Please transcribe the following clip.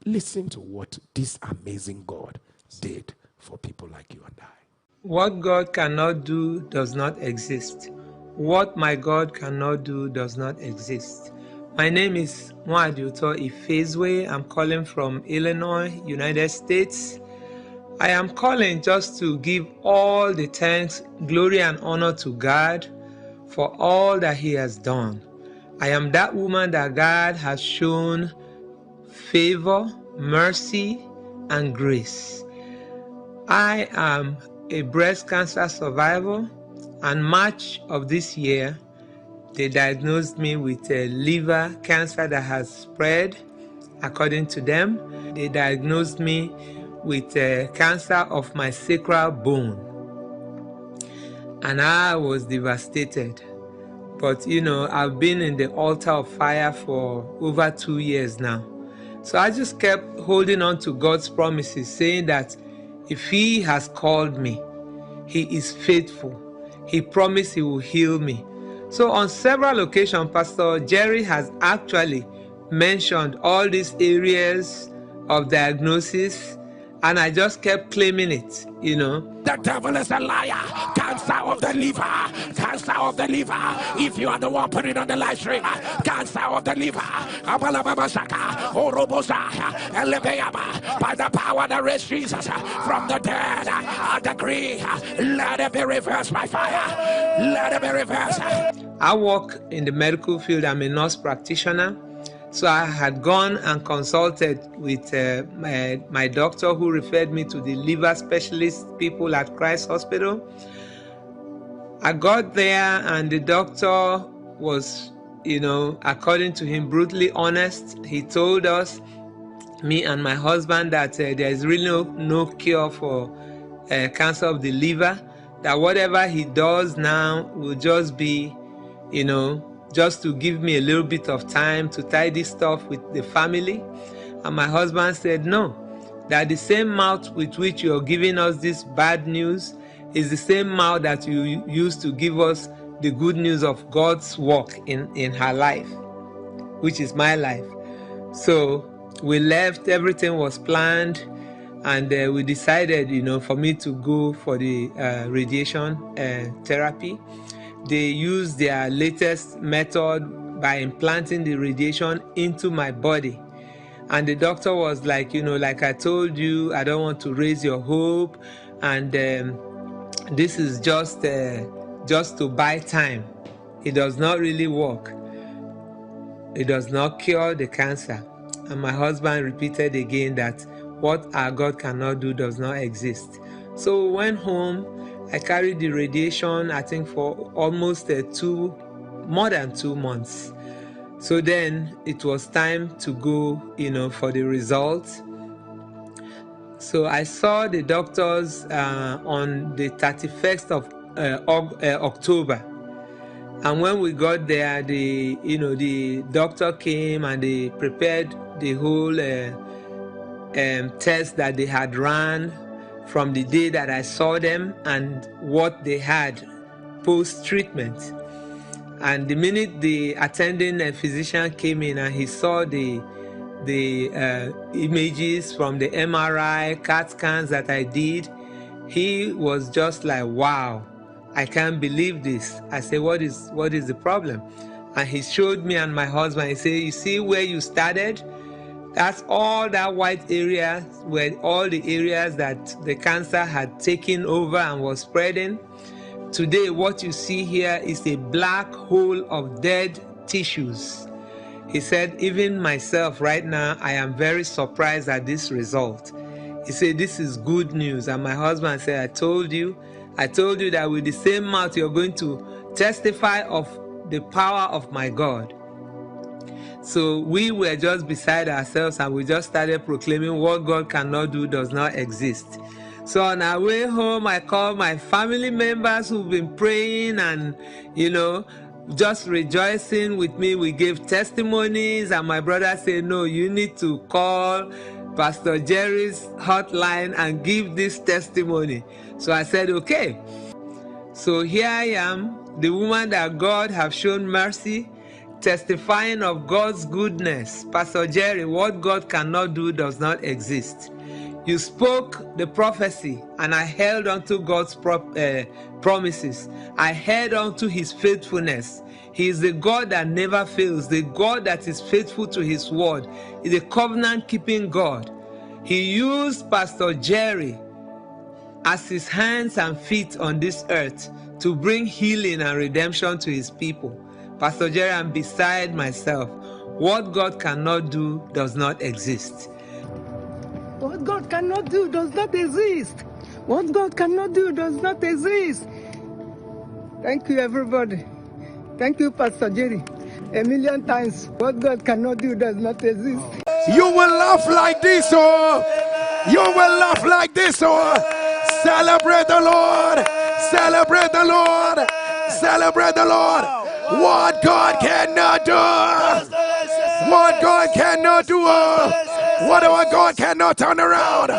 Listen to what this amazing God did for people like you and I. What God cannot do does not exist. What my God cannot do does not exist. My name is Mwadioto Ifezwe. I'm calling from Illinois, United States. I am calling just to give all the thanks, glory, and honor to God for all that He has done. I am that woman that God has shown favor, mercy, and grace. I am a breast cancer survivor, and March of this year, they diagnosed me with a liver cancer that has spread. According to them, they diagnosed me with a cancer of my sacral bone, and I was devastated. But I've been in the altar of fire for over 2 years now. So I just kept holding on to God's promises, saying that if He has called me, He is faithful. He promised He will heal me. So on several occasions, Pastor Jerry has actually mentioned all these areas of diagnosis, and I just kept claiming it, The devil is a liar. Cancer of the liver. Cancer of the liver. If you are the one putting on the live stream, cancer of the liver. By the power that raised Jesus from the dead, I decree, let it be reversed by fire. Let it be reversed. I work in the medical field. I'm a nurse practitioner. So I had gone and consulted with my doctor, who referred me to the liver specialist people at Christ Hospital. I got there and the doctor was, according to him, brutally honest. He told us, me and my husband, that there is really no cure for cancer of the liver, that whatever he does now will just be, just to give me a little bit of time to tidy stuff with the family. And my husband said, no, that the same mouth with which you're giving us this bad news is the same mouth that you used to give us the good news of God's work in her life, which is my life. So we left, everything was planned, and we decided, for me to go for the radiation therapy. They used their latest method by implanting the radiation into my body. And the doctor was like, like I told you, I don't want to raise your hope. And this is just to buy time. It does not really work. It does not cure the cancer. And my husband repeated again that what our God cannot do does not exist. So we went home. I carried the radiation, I think, for almost more than 2 months. So then it was time to go, for the results. So I saw the doctors on the 31st of October. And when we got there, the doctor came and they prepared the whole test that they had run from the day that I saw them and what they had post-treatment. And the minute the attending physician came in and he saw the images from the MRI, CAT scans that I did, he was just like, wow, I can't believe this. I said, what is the problem? And he showed me and my husband. He said, you see where you started? That's all that white area, where all the areas that the cancer had taken over and was spreading. Today, what you see here is a black hole of dead tissues. He said, even myself right now, I am very surprised at this result. He said, this is good news. And my husband said, I told you that with the same mouth, you're going to testify of the power of my God. So we were just beside ourselves and we just started proclaiming what God cannot do does not exist. So on our way home, I called my family members who've been praying and, just rejoicing with me. We gave testimonies and my brother said, no, you need to call Pastor Jerry's hotline and give this testimony. So I said, okay. So here I am, the woman that God have shown mercy, testifying of God's goodness. Pastor Jerry, what God cannot do does not exist. You spoke the prophecy, and I held on to God's promises. I held on to his faithfulness. He is the God that never fails, the God that is faithful to his word. He is a covenant-keeping God. He used Pastor Jerry as his hands and feet on this earth to bring healing and redemption to his people. Pastor Jerry, I'm beside myself. What God cannot do does not exist. What God cannot do does not exist. What God cannot do does not exist. Thank you, everybody. Thank you, Pastor Jerry. A million times, what God cannot do does not exist. You will laugh like this, oh. You will laugh like this, oh. Celebrate the Lord. Celebrate the Lord. Celebrate the Lord. What God cannot do. What God cannot do. What our God cannot turn around.